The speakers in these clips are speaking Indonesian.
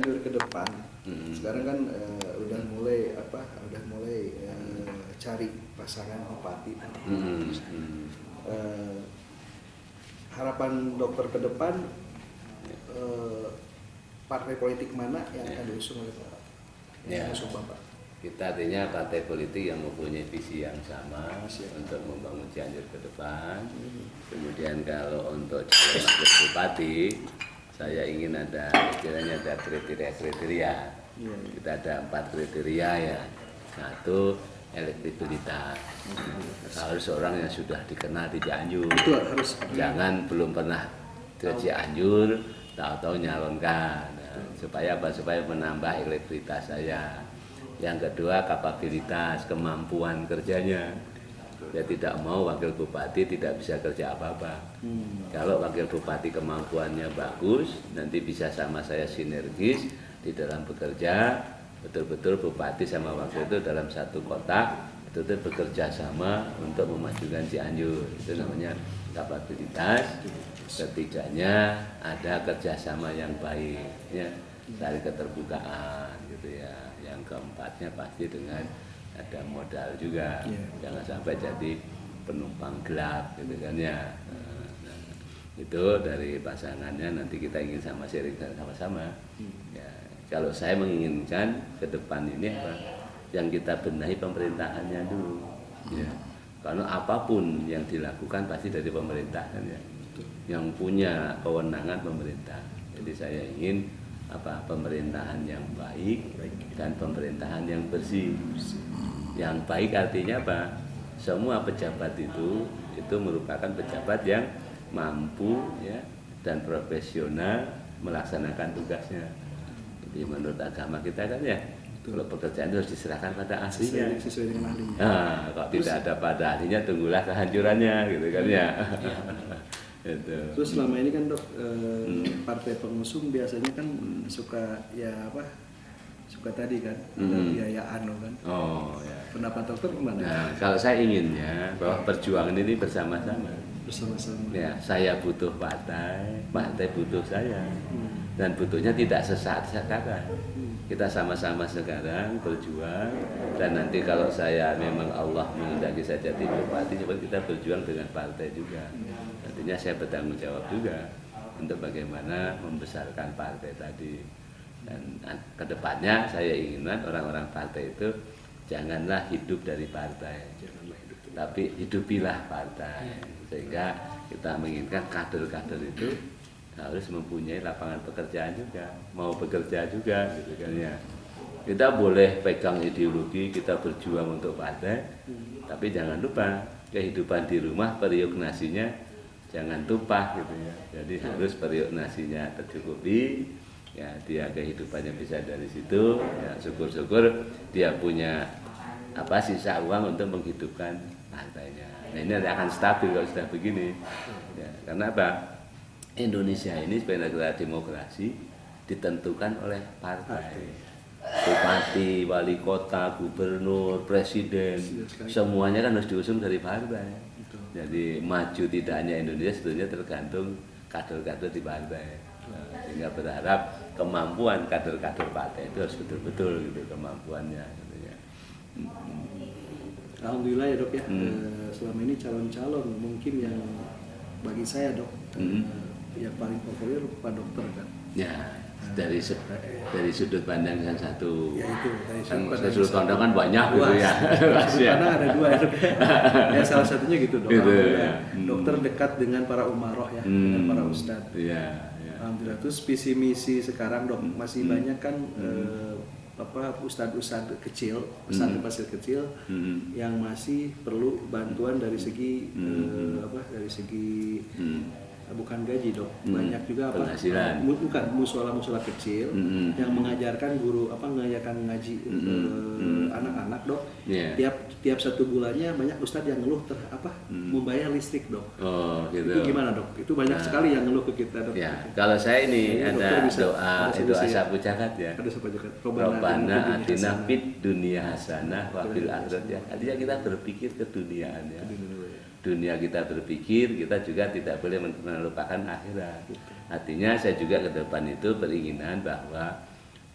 Cianjur ke depan, sekarang kan udah mulai cari pasangan bupati tadi. Harapan dokter ke depan, partai politik mana yang akan diusung oleh Bapak? Ya. Kita artinya partai politik yang mempunyai visi yang sama untuk membangun Cianjur ke depan. Kemudian kalau untuk calon wakil bupati, saya ingin ada istilahnya ada kriteria. Kita ada 4 kriteria ya. Satu, elektabilitas. Harus orang yang sudah dikenal di Cianjur. Jangan belum pernah ke Cianjur, tahu-tahu nyalonkan. Supaya apa? Supaya menambah elektabilitas saya. Yang kedua, kapabilitas, kemampuan kerjanya. Saya tidak mau wakil bupati tidak bisa kerja apa-apa. Kalau wakil bupati kemampuannya bagus, nanti bisa sama saya sinergis di dalam bekerja. Betul-betul bupati sama wakil itu dalam satu kota, betul-betul bekerja sama untuk memajukan Cianjur. Itu namanya kapabilitas. Ketiganya ada kerjasama yang baik, ya, dari keterbukaan, gitu ya. Yang keempatnya pasti dengan ada modal juga, jangan sampai jadi penumpang gelap, gitu kan ya. Nah, itu dari pasangannya nanti kita ingin sama-sama. Ya, kalau saya menginginkan ke depan ini apa? Yang kita benahi pemerintahannya dulu, ya. Karena apapun yang dilakukan pasti dari pemerintahan ya. Yang punya kewenangan pemerintah. Jadi saya ingin pemerintahan yang baik dan pemerintahan yang bersih. Yang baik artinya apa? Semua pejabat itu merupakan pejabat yang mampu ya dan profesional melaksanakan tugasnya. Jadi menurut agama kita kan ya, kalau pekerjaan itu harus diserahkan pada ahlinya. Sesuai dengan ahlinya. Nah, kalau tidak ada pada ahlinya, tunggulah kehancurannya, gitu kan ya. Gitu. Terus selama ini kan dok, partai pengusung biasanya kan suka tadi kan, ada biayaan loh kan. Oh ya. Pendapat dokter gimana? Nah, kalau saya inginnya bahwa perjuangan ini bersama-sama. Ya, saya butuh partai, partai butuh saya. Dan butuhnya tidak sesaat-saat. Kita sama-sama sekarang berjuang, dan nanti kalau saya memang Allah menghendaki saya jadi bupati, kita berjuang dengan partai juga. Artinya saya bertanggung jawab juga untuk bagaimana membesarkan partai tadi. Dan kedepannya saya inginkan orang-orang partai itu janganlah hidup dari partai, tapi hidupilah partai. Sehingga kita menginginkan kader-kader itu harus mempunyai lapangan pekerjaan juga, mau bekerja juga, gitu kan ya. Kita boleh pegang ideologi, kita berjuang untuk partai, tapi jangan lupa kehidupan di rumah periuk nasinya jangan tumpah, gitu ya. Jadi harus periuk nasinya tercukupi, ya dia kehidupannya bisa dari situ, ya syukur-syukur dia punya sisa uang untuk menghidupkan partainya. Nah, ini akan stabil kalau sudah begini, ya, karena apa? Indonesia ini sebagai negara demokrasi ditentukan oleh partai. Bupati, wali kota, gubernur, presiden, semuanya kan harus diusung dari partai. Jadi maju tidak hanya Indonesia, sebetulnya tergantung kader-kader di partai. Sehingga berharap kemampuan kader-kader partai itu harus betul-betul gitu kemampuannya. Gitu ya. Alhamdulillah ya dok ya. Selama ini calon-calon mungkin yang bagi saya dok. Yang paling populer Pak Dokter kan. Ya, dari sudut pandang yang satu. Ya itu, dari sudut pandang kan banyak gitu ya. Sudut pandang ada dua ya. Ya salah satunya gitu dok. Gitu, ya. Dokter dekat dengan para umaroh ya, dengan para ustadz. Iya. Alhamdulillah. Terus visi misi sekarang dok masih banyak kan ustadz-ustadz kecil, pesantren kecil yang masih perlu bantuan dari segi bukan gaji dok, banyak juga penghasilan. Bukan musola kecil yang mengajarkan mengajarkan ngaji anak-anak dok. Tiap satu bulannya banyak ustadz yang ngeluh membayar listrik dok. Oh gitu. Itu gimana dok? Itu banyak sekali yang ngeluh ke kita dok. Ya, kalau saya ini ada doa itu sapu jagat ya. Ada sapu jagat. Robbana atina fid dunya hasanah wa fil akhirati. Artinya kita berpikir keduniaan ya. Dunia kita berpikir, kita juga tidak boleh melupakan akhirat. Artinya saya juga ke depan itu beringinan bahwa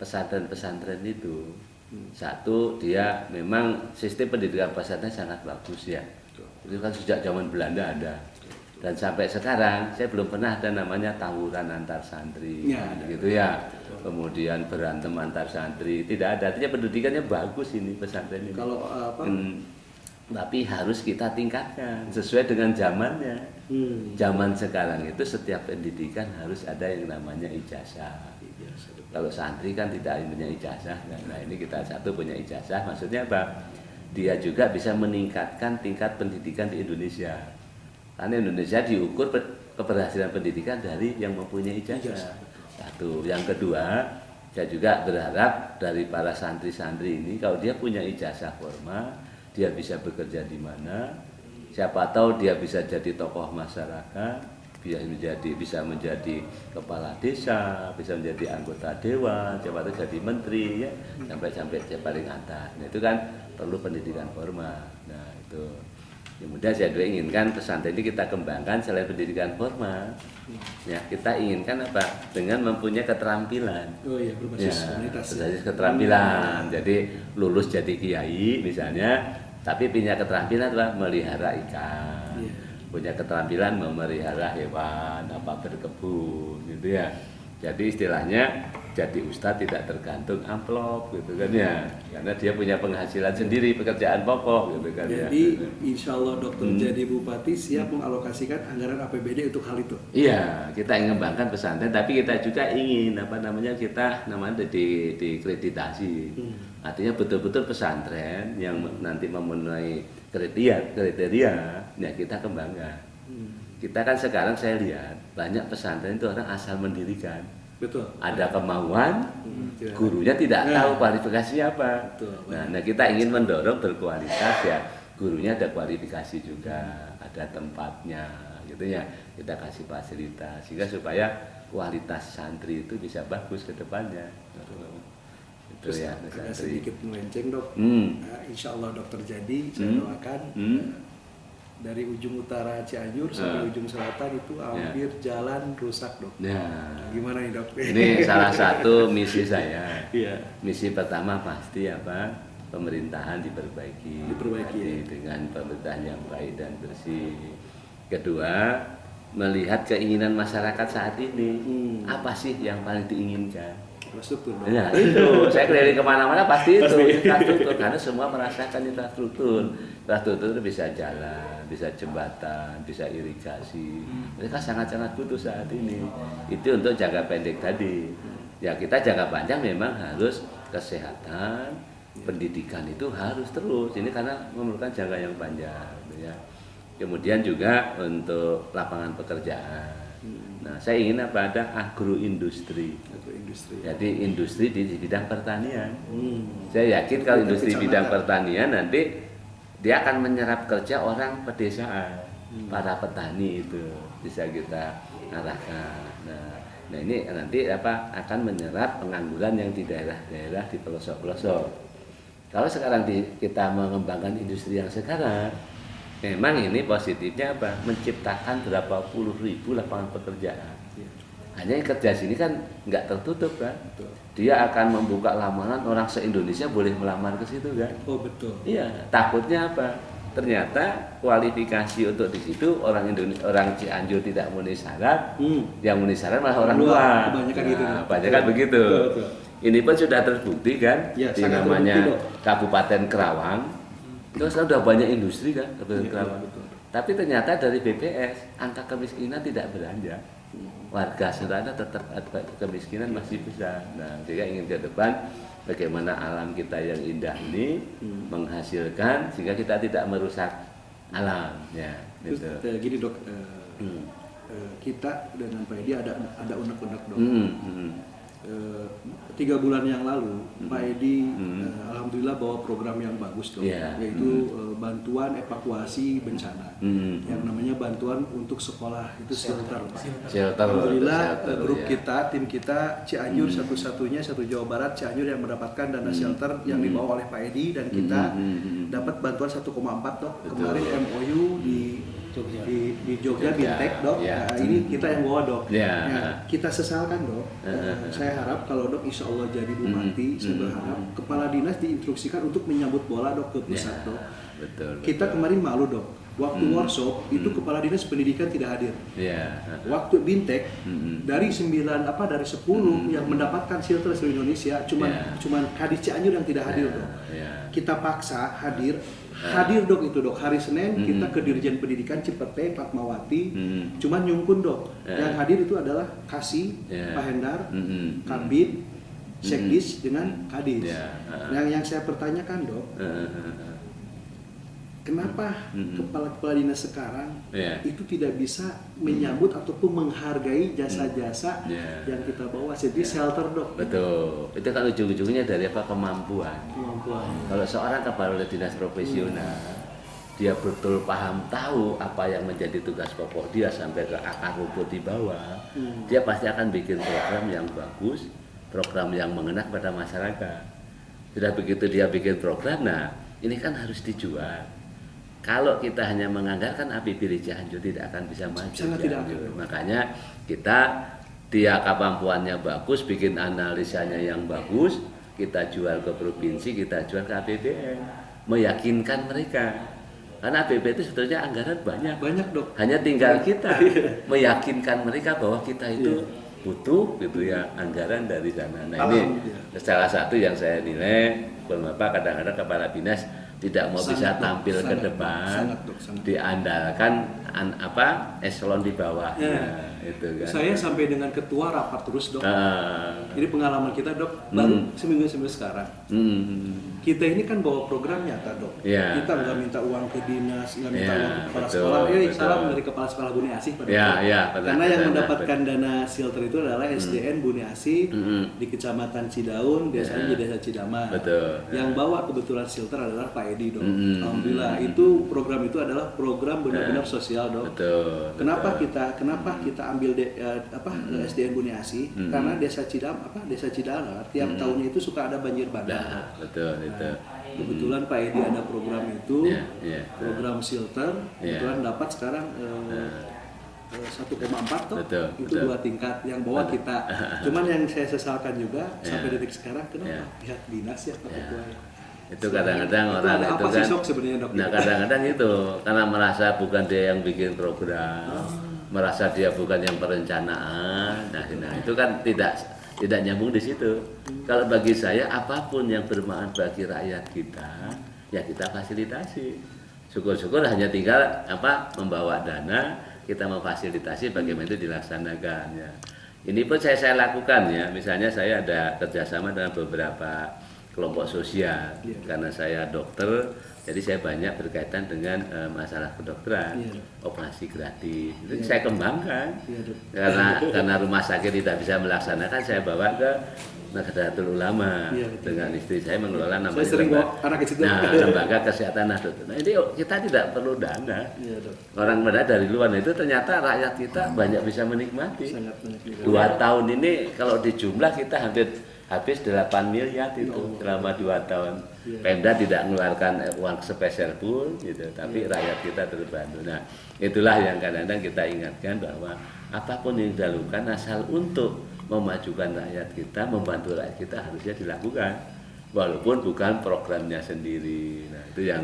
pesantren-pesantren itu, satu dia memang sistem pendidikan pesantren sangat bagus ya. Itu kan sejak zaman Belanda ada. Dan sampai sekarang saya belum pernah ada namanya tawuran antar santri, gitu ya. Kemudian berantem antar santri, tidak ada. Artinya pendidikannya bagus ini pesantren ini. Kalau tapi harus kita tingkatkan sesuai dengan zamannya. Zaman sekarang itu setiap pendidikan harus ada yang namanya ijazah. Kalau santri kan tidak punya ijazah. Nah ini kita satu punya ijazah, maksudnya apa? Dia juga bisa meningkatkan tingkat pendidikan di Indonesia. Karena Indonesia diukur keberhasilan pendidikan dari yang mempunyai ijazah. Satu. Yang kedua, saya juga berharap dari para santri-santri ini, kalau dia punya ijazah formal, dia bisa bekerja di mana, siapa tahu dia bisa jadi tokoh masyarakat, bisa menjadi kepala desa, bisa menjadi anggota dewan, siapa tahu jadi menteri, ya, sampai paling atas. Nah, itu kan perlu pendidikan formal. Nah itu. Kemudian saya juga inginkan pesantren ini kita kembangkan selain pendidikan formal, ya kita inginkan apa? Dengan mempunyai keterampilan. Oh iya, berbasis keterampilan. Jadi lulus jadi kiai misalnya, tapi punya keterampilan apa? Melihara ikan, punya keterampilan memelihara hewan, berkebun, gitu ya. Jadi istilahnya jadi ustadz tidak tergantung amplop, gitu kan ya, karena dia punya penghasilan sendiri, pekerjaan pokok, gitu kan. Jadi insya Allah dokter jadi bupati siap mengalokasikan anggaran APBD untuk hal itu. Iya, kita ingin mengembangkan pesantren, tapi kita juga ingin kita dikreditasi. Artinya betul-betul pesantren yang nanti memenuhi kriteria, ya kita kembangkan. Kita kan sekarang saya lihat banyak pesantren itu orang asal mendirikan. Betul. Ada kemauan, gurunya tidak tahu kualifikasinya apa. Betul. Nah kita ingin mendorong berkualitas ya, gurunya ada kualifikasi juga, ada tempatnya, gitu ya. Kita kasih fasilitas sehingga supaya kualitas santri itu bisa bagus ke depannya. Itu terus ya. agak sedikit melenceng dok. Nah, insya Allah dokter jadi, saya doakan. Dari ujung utara Cianjur sampai ujung selatan itu hampir jalan rusak dok. Nah, gimana nih dok? Ini salah satu misi saya. Iya. Misi pertama pasti pemerintahan diperbaiki dengan pemerintahan yang baik dan bersih. Kedua, melihat keinginan masyarakat saat ini, apa sih yang paling diinginkan? Infrastruktur. Nah, itu saya keliling kemana-mana pasti itu infrastruktur, karena semua merasakan infrastruktur. Infrastruktur itu bisa jalan, bisa jembatan, bisa irigasi. Mereka sangat-sangat butuh saat ini. Itu untuk jangka pendek tadi. Ya kita jangka panjang memang harus kesehatan, pendidikan itu harus terus. Ini karena memerlukan jangka yang panjang. Ya. Kemudian juga untuk lapangan pekerjaan. Nah, saya ingin ada agroindustri. Jadi industri di bidang pertanian. Saya yakin kalau industri bidang pertanian nanti dia akan menyerap kerja orang pedesaan, para petani itu bisa kita arahkan. Nah ini nanti akan menyerap pengangguran yang di daerah-daerah di pelosok-pelosok. Kalau sekarang kita mengembangkan industri yang sekarang, memang ini positifnya menciptakan berapa puluh ribu lapangan pekerjaan. Hanya yang kerja sini kan nggak tertutup kan. Dia akan membuka lamaran, orang se-Indonesia boleh melamar ke situ kan. Oh betul. Iya, takutnya apa? Ternyata kualifikasi untuk di situ orang Cianjur tidak memenuhi syarat, yang memenuhi syarat malah orang luar. Kebanyakan gitu. Kebanyakan begitu. Betul. Ini pun sudah terbukti kan ya, di namanya Kabupaten Kerawang. Terus sudah banyak industri kan Kabupaten Kerawang. Betul. Tapi ternyata dari BPS angka kemiskinan tidak beranjak. Warga sebenarnya tetap kemiskinan masih besar. Nah, kita ingin ke depan bagaimana alam kita yang indah ini menghasilkan sehingga kita tidak merusak alam. Ya, gitu. Terus, gini dok, kita dengan Pak Edi ada unek-unek dok. 3 bulan yang lalu Pak Edi alhamdulillah bawa program yang bagus dok, yaitu bantuan evakuasi bencana, yang namanya bantuan untuk sekolah itu shelter. Alhamdulillah grup kita, tim kita Cianjur satu-satunya Jawa Barat Cianjur yang mendapatkan dana shelter yang dibawa oleh Pak Edi, dan kita dapat bantuan 1,4 dok. Kemarin MOU di Jogja Bintek dok. Ya. Nah, ini kita yang bawa dok. Ya. Nah, kita sesalkan dok. Saya harap kalau dok insya Allah jadi bupati, saya berharap kepala dinas diinstruksikan untuk menyambut bola dok ke pusat dok. Betul. Kita kemarin malu dok. Waktu workshop itu kepala dinas pendidikan tidak hadir. Ya. Waktu Bintek dari 10 yang mendapatkan shelter seluruh Indonesia cuman Kadis Cianjur yang tidak hadir dok. Kita paksa hadir dok itu dok. Hari Senin kita ke Dirjen Pendidikan Cipete Fatmawati, cuman nyungkun dok. Yang hadir itu adalah Kasih, Pak Hendar, Kabid, Sekdis dengan Kadis. Yang saya pertanyakan dok, kenapa kepala dinas sekarang itu tidak bisa menyambut ataupun menghargai jasa-jasa yang kita bawa, jadi shelter dok? Betul, itu kan ujung-ujungnya dari apa? Kemampuan. Kalau seorang kepala dinas profesional, dia betul paham, tahu apa yang menjadi tugas pokok dia sampai ke akar rumput di bawah, dia pasti akan bikin program yang bagus, program yang mengena pada masyarakat. Sudah begitu dia bikin program, nah ini kan harus dijual. Kalau kita hanya menganggarkan APBD Cianjur tidak akan bisa maju. Cianjur. Makanya kita dia kemampuannya bagus, bikin analisanya yang bagus, kita jual ke provinsi, kita jual ke APBN, meyakinkan mereka. Karena APBN itu sebetulnya anggaran banyak dok. Hanya tinggal kita meyakinkan mereka bahwa kita itu butuh gitu ya anggaran dari sana. Nah ini salah satu yang saya nilai, kenapa kadang-kadang kepala dinas tidak mau bisa tampil ke depan, diandalkan eselon di bawah. Itu kan. Saya sampai dengan ketua rapat terus dok. Jadi pengalaman kita dok baru seminggu sekarang. Kita ini kan bawa program nyata dok. Kita nggak minta uang ke dinas, nggak minta uang ke kepala sekolah. Salam dari kepala sekolah Buni Asih pada karena yang mendapatkan dana shelter itu adalah SDN Buni Asih di Kecamatan Cidaun, biasanya di Desa Cidaman. Yang bawa kebetulan shelter adalah Pak Edi dok. Alhamdulillah itu program itu adalah program benar-benar sosial dok. Kenapa kita ambil SDN Buni Asih? Karena Desa Cidalar tiap tahunnya itu suka ada banjir bandang. Kebetulan Pak Edi ada program itu, program shelter, kebetulan dapat sekarang 1,4 toh, itu 2 tingkat yang bawa kita. Cuman yang saya sesalkan juga sampai detik sekarang kenapa pihak dinas ya Pak Ketua ya. Itu kadang-kadang orang itu apa kan, sih sok sebenarnya dok? Nah kadang-kadang itu karena merasa bukan dia yang bikin program, merasa dia bukan yang perencanaan. Nah itu kan tidak nyambung di situ. Kalau bagi saya apapun yang bermanfaat bagi rakyat kita, ya kita fasilitasi. Syukur-syukur hanya tinggal membawa dana, kita memfasilitasi bagaimana itu dilaksanakan. Ya. Ini pun saya lakukan ya. Misalnya saya ada kerjasama dengan beberapa kelompok sosial karena saya dokter, jadi saya banyak berkaitan dengan masalah kedokteran, operasi gratis itu saya kembangkan karena rumah sakit tidak bisa melaksanakan, saya bawa ke Nahdlatul Ulama dengan istri saya mengelola namanya lembaga kesehatan Nahdlatul. Nah ini kita tidak perlu dana, orang dari luar itu ternyata rakyat kita banyak bisa menikmati. 2 tahun ini kalau dijumlah kita habis 8 miliar itu selama 2 tahun. Pemda tidak mengeluarkan uang spesial pun gitu, tapi rakyat kita terbantu. Nah, itulah yang kadang-kadang kita ingatkan bahwa apapun yang dilakukan asal untuk memajukan rakyat kita, membantu rakyat kita harusnya dilakukan. Walaupun bukan programnya sendiri. Nah, itu yang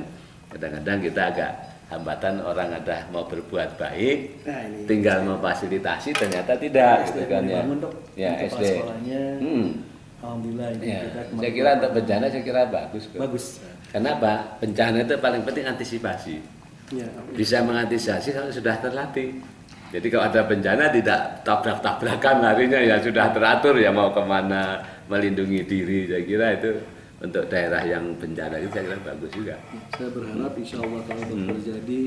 kadang-kadang kita agak hambatan, orang ada mau berbuat baik, tinggal memfasilitasi ternyata tidak gitu kan ya. Ya SD. Alhamdulillah saya kira untuk bencana saya kira bagus. Kenapa? Bencana itu paling penting antisipasi. Bisa mengantisipasi kalau sudah terlatih. Jadi kalau ada bencana tidak tabrak-tabrakan larinya, ya sudah teratur ya mau kemana, melindungi diri. Saya kira itu untuk daerah yang bencana itu saya kira bagus juga. Saya berharap insya Allah kalau terjadi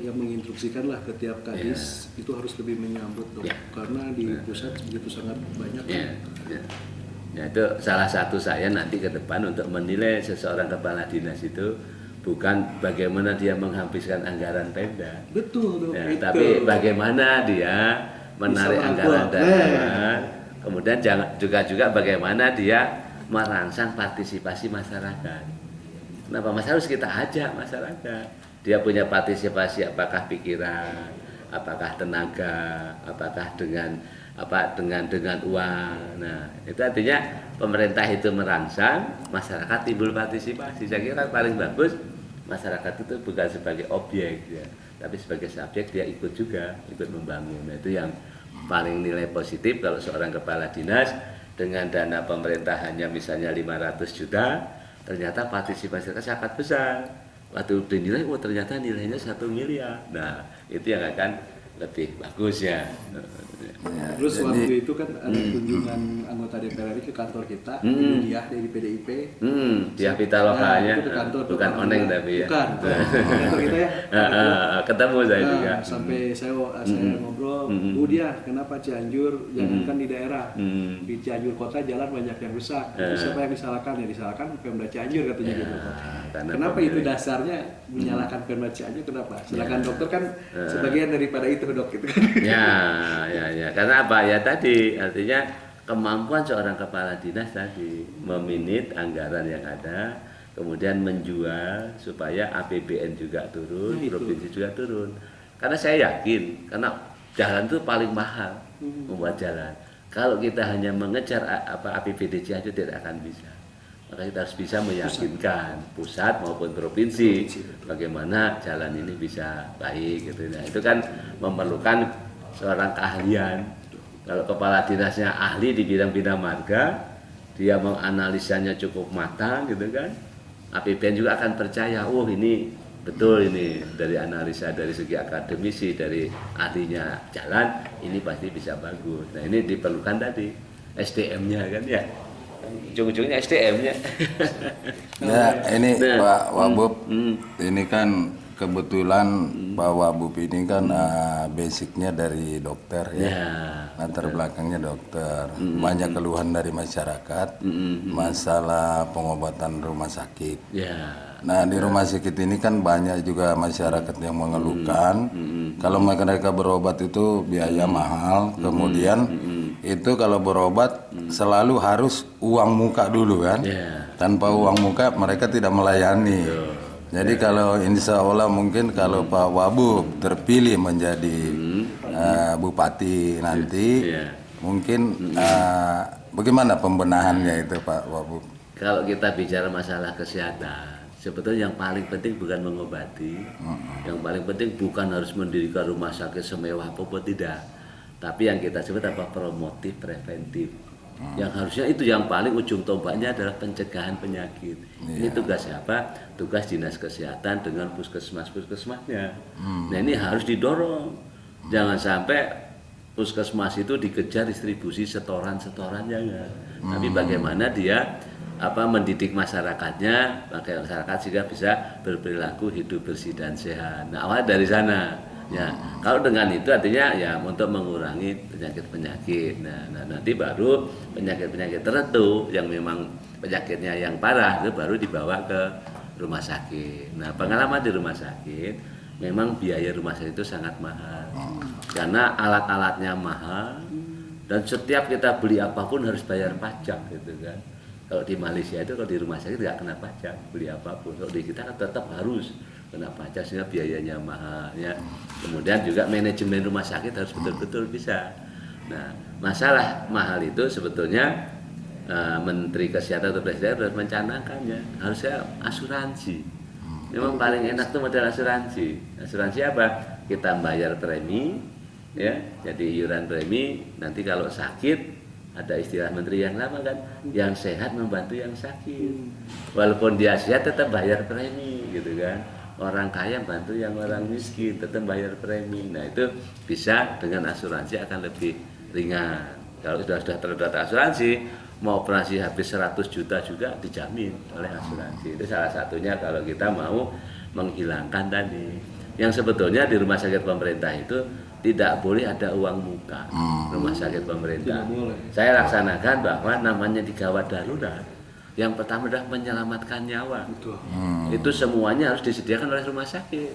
yang menginstruksikan lah ke tiap kadis itu harus lebih menyambut dok, karena di pusat begitu sangat banyak. Ya itu salah satu saya nanti ke depan untuk menilai seseorang kepala dinas itu bukan bagaimana dia menghabiskan anggaran Pemda. Betul dok. Tapi bagaimana dia menarik anggaran daerah, kemudian juga bagaimana dia merangsang partisipasi masyarakat. Kenapa harus kita ajak masyarakat? dia punya partisipasi, apakah pikiran, apakah tenaga, apakah dengan uang. Nah, itu artinya pemerintah itu merangsang, masyarakat timbul partisipasi. Saya kira paling bagus masyarakat itu bukan sebagai objek ya, tapi sebagai subjek dia ikut juga, ikut membangun. Nah, itu yang paling nilai positif kalau seorang kepala dinas dengan dana pemerintah hanya misalnya 500 juta, ternyata partisipasi masyarakat besar. Waktu dinilai, oh ternyata nilainya 1 miliar. Nah, itu yang akan lebih bagus ya. Terus waktu itu kan ada kunjungan anggota DPR RI ke kantor kita, Ibu Diah dari PDIP. Diah Pitaloka-nya, bukan Oneng tapi ya. Bukan, kantor kita ya. Ketemu saya juga. Sampai saya ngobrol, Bu Diah, kenapa Cianjur jangankan di daerah, di Cianjur kota jalan banyak yang rusak. Siapa yang disalahkan? Ya disalahkan Pemda Cianjur katanya gitu. Kenapa itu dasarnya menyalahkan Pemda Cianjur? Kenapa? Sedangkan dokter kan sebagian daripada itu dok gitu kan. Ya. Karena apa ya tadi, artinya kemampuan seorang kepala dinas tadi meminit anggaran yang ada, kemudian menjual supaya APBN juga turun, provinsi juga turun. Karena saya yakin, karena jalan itu paling mahal membuat jalan. Kalau kita hanya mengejar APBD saja tidak akan bisa. Maka kita harus bisa meyakinkan pusat maupun provinsi bagaimana jalan ini bisa baik gitu. Nah, itu kan memerlukan seorang keahlian. Kalau kepala dinasnya ahli di bidang marga, dia menganalisanya cukup matang gitu kan. APBN juga akan percaya, oh ini betul, ini dari analisa dari segi akademisi, dari ahlinya jalan, ini pasti bisa bagus. Nah, ini diperlukan tadi SDM-nya kan ya. Ujung-ujungnya SDM-nya. Ya, ini Pak Wabub, ini kan kebetulan Pak Wabub ini kan basicnya dari dokter ya, latar belakangnya dokter. Banyak keluhan dari masyarakat, masalah pengobatan rumah sakit. Nah, di rumah sakit ini kan banyak juga masyarakat yang mengeluhkan kalau mereka berobat itu biaya mahal, kemudian itu kalau berobat selalu harus uang muka dulu kan, tanpa uang muka mereka tidak melayani. Jadi kalau insya Allah mungkin kalau Pak Wabub terpilih menjadi bupati nanti, mungkin bagaimana pembenahannya itu Pak Wabub? Kalau kita bicara masalah kesehatan, sebetulnya yang paling penting bukan mengobati, yang paling penting bukan harus mendirikan rumah sakit semewah apapun, tidak. Tapi yang kita sebut apa, promotif, preventif. Yang harusnya itu yang paling ujung tombaknya adalah pencegahan penyakit. Ini tugas siapa? Tugas dinas kesehatan dengan puskesmas-puskesmasnya. Nah, ini harus didorong. Jangan sampai puskesmas itu dikejar distribusi setoran-setoran, jangan. Tapi bagaimana dia mendidik masyarakatnya, maka masyarakat juga bisa berperilaku hidup bersih dan sehat. Nah, awal dari sana. Ya, kalau dengan itu artinya ya untuk mengurangi penyakit-penyakit. Nah, nanti baru penyakit-penyakit tertentu yang memang penyakitnya yang parah itu baru dibawa ke rumah sakit. Nah, pengalaman di rumah sakit memang biaya rumah sakit itu sangat mahal. Karena alat-alatnya mahal dan setiap kita beli apapun harus bayar pajak gitu kan. Kalau di Malaysia itu kalau di rumah sakit nggak kena pajak beli apapun. Kalau di kita kan tetap harus kena pajak sehingga biayanya mahal ya. Kemudian juga manajemen rumah sakit harus betul-betul bisa. Nah, masalah mahal itu sebetulnya Menteri Kesehatan atau Presiden harus mencanangkannya. Harusnya asuransi. Memang paling enak itu model asuransi. Asuransi apa? Kita bayar premi ya. Jadi iuran premi, nanti kalau sakit ada istilah menteri yang lama kan, yang sehat membantu yang sakit. Walaupun dia sehat tetap bayar premi gitu kan. Orang kaya bantu yang orang miskin, tetap bayar premi. Nah, itu bisa dengan asuransi akan lebih ringan. Kalau sudah terdaftar asuransi, mau operasi habis 100 juta juga dijamin oleh asuransi. Itu salah satunya kalau kita mau menghilangkan tadi. Yang sebetulnya di rumah sakit pemerintah itu tidak boleh ada uang muka. Rumah sakit pemerintah. Saya laksanakan bahwa namanya di gawat darurat. Yang pertama adalah menyelamatkan nyawa. Itu semuanya harus disediakan oleh rumah sakit.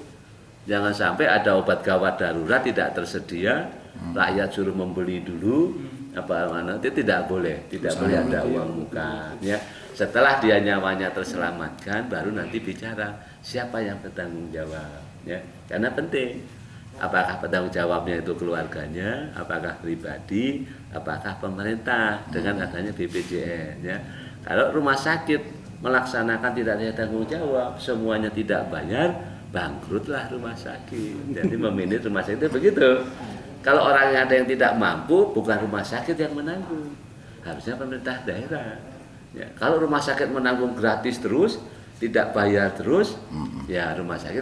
Jangan sampai ada obat gawat darurat tidak tersedia, rakyat suruh membeli dulu, itu tidak boleh, tidak boleh ada uang muka. Ya, setelah dia nyawanya terselamatkan, baru nanti bicara siapa yang bertanggung jawab, ya. Karena penting, apakah bertanggung jawabnya itu keluarganya, apakah pribadi, apakah pemerintah dengan adanya BPJS, ya. Kalau rumah sakit melaksanakan tidak ada tanggung jawab, semuanya tidak bayar, bangkrutlah rumah sakit. Jadi memanage rumah sakit itu begitu. Kalau orangnya ada yang tidak mampu, bukan rumah sakit yang menanggung, harusnya pemerintah daerah. Ya, kalau rumah sakit menanggung gratis terus, tidak bayar terus, ya rumah sakit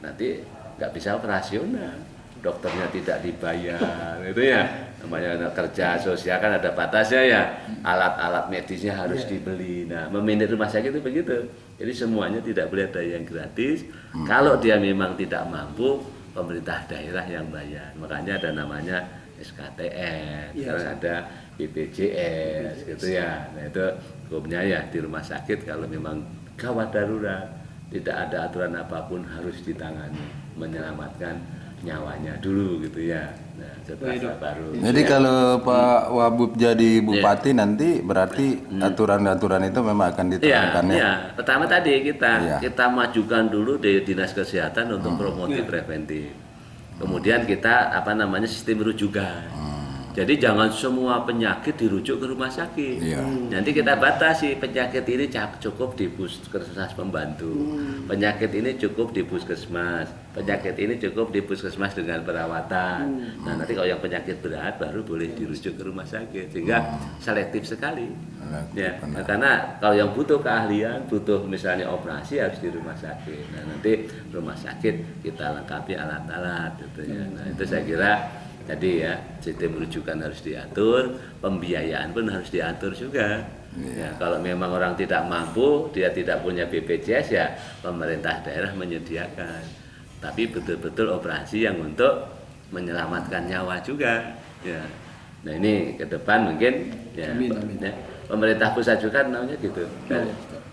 nanti nggak bisa operasional, dokternya tidak dibayar, itu ya namanya kerja sosial kan ada batasnya ya, alat-alat medisnya harus dibeli. Nah, memanage rumah sakit itu begitu, jadi semuanya tidak boleh ada yang gratis. Kalau dia memang tidak mampu, pemerintah daerah yang bayar, makanya ada namanya SKTN, sekarang ada BPJS gitu ya. Nah itu hukumnya ya di rumah sakit kalau memang gawat darurat, tidak ada aturan apapun harus ditangani, menyelamatkan nyawanya dulu gitu ya. Nah setelah baru. Jadi kalau Pak Wabub jadi bupati nanti berarti aturan-aturan itu memang akan diterapkan ya? Iya, pertama tadi kita majukan dulu di Dinas Kesehatan untuk promotif preventif. Kemudian kita sistem rujukan. Jadi jangan semua penyakit dirujuk ke rumah sakit. Nanti kita batasi, penyakit ini cukup di puskesmas pembantu, penyakit ini cukup di puskesmas, penyakit ini cukup di puskesmas dengan perawatan. Nah nanti kalau yang penyakit berat baru boleh dirujuk ke rumah sakit, sehingga selektif sekali. Ya, karena kalau yang butuh keahlian, butuh misalnya operasi harus di rumah sakit. Nah nanti rumah sakit kita lengkapi alat-alat, gitu ya. Nah itu saya kira tadi ya, sistem rujukan harus diatur, pembiayaan pun harus diatur juga. Ya, kalau memang orang tidak mampu, dia tidak punya BPJS ya pemerintah daerah menyediakan. Tapi betul-betul operasi yang untuk menyelamatkan nyawa juga. Ya. Nah ini ke depan mungkin ya, ya pemerintah pusat juga namanya gitu. Nah,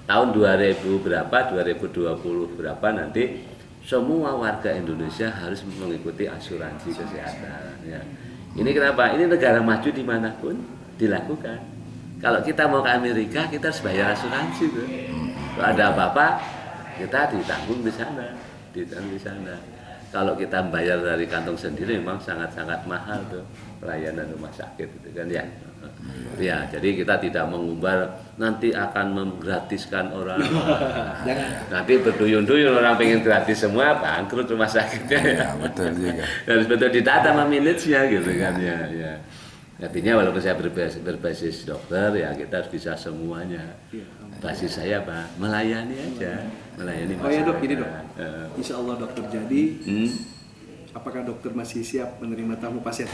tahun 2000 berapa, 2020 berapa nanti semua warga Indonesia harus mengikuti asuransi kesehatan. Ya. Ini kenapa? Ini negara maju dimanapun dilakukan. Kalau kita mau ke Amerika, kita harus bayar asuransi tuh. Kalau ada apa-apa, kita ditanggung di sana, ditanggung di sana. Kalau kita bayar dari kantong sendiri, memang sangat-sangat mahal tuh pelayanan rumah sakit, gitu kan ya. Ya, jadi kita tidak mengumbar nanti akan menggratiskan orang. Nanti berduyun-duyun orang pengen gratis semua, bangkrut rumah sakitnya. Ya, betul juga. Harus betul ditata manage-nya gitu kan ya. Ya. Artinya walaupun saya berbasis dokter ya kita harus bisa semuanya. Basis saya apa? Melayani aja, melayani masyarakat. Oh ya dok, gini dok. Insya Allah dokter jadi. Apakah dokter masih siap menerima tamu pasien?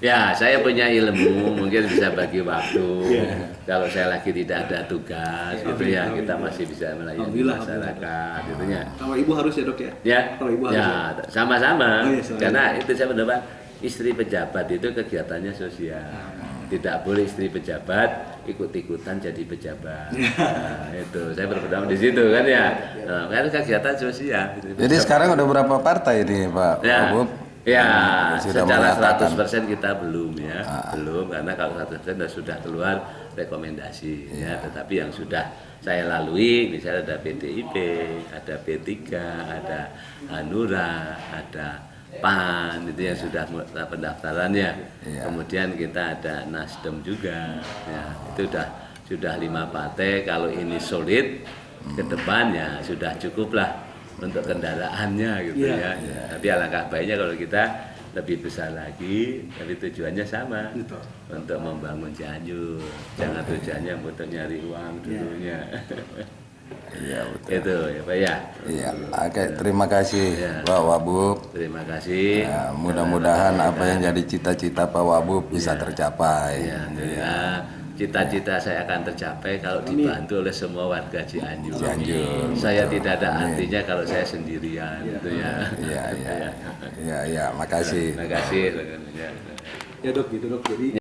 Ya, saya punya ilmu, mungkin bisa bagi waktu. Kalau saya lagi tidak ada tugas, gitu ya, kita masih bisa melayani masyarakat, gitu ya. Kalau ibu harus ya dok ya? Ya, kalau ibu harus. Ya, sama-sama. Karena itu saya mendapat istri pejabat itu kegiatannya sosial. Tidak boleh istri pejabat ikut-ikutan jadi pejabat. Nah, itu saya berpendapat di situ kan ya. Nah, kan kegiatan sosial. Jadi sekarang udah berapa partai ini Pak Wabub? Ya, secara 100% kita belum ya, belum karena kalau 100% sudah keluar rekomendasi ya. Tetapi yang sudah saya lalui, misalnya ada PDIP, ada P3, ada Hanura, ada PAN itu yang sudah pendaftarannya. Kemudian kita ada Nasdem juga. Ya, itu sudah 5 partai. Kalau ini solid ke depan ya sudah cukup lah untuk kendaraannya gitu ya. Tapi alangkah baiknya kalau kita lebih besar lagi, tapi tujuannya sama untuk membangun Cianjur. Jangan tujuannya untuk nyari uang dulunya. Iya betul. Itu ya Pak ya. Iya. Oke, terima kasih Pak Wabub. Terima kasih. Ya, mudah-mudahan apa yang jadi cita-cita Pak Wabub bisa tercapai. Ya, cita-cita saya akan tercapai kalau dibantu oleh semua warga Cianjur. Saya tidak ada artinya kalau saya sendirian gitu ya. Iya, makasih. Terima kasih. Ya dok, gitu dok. Jadi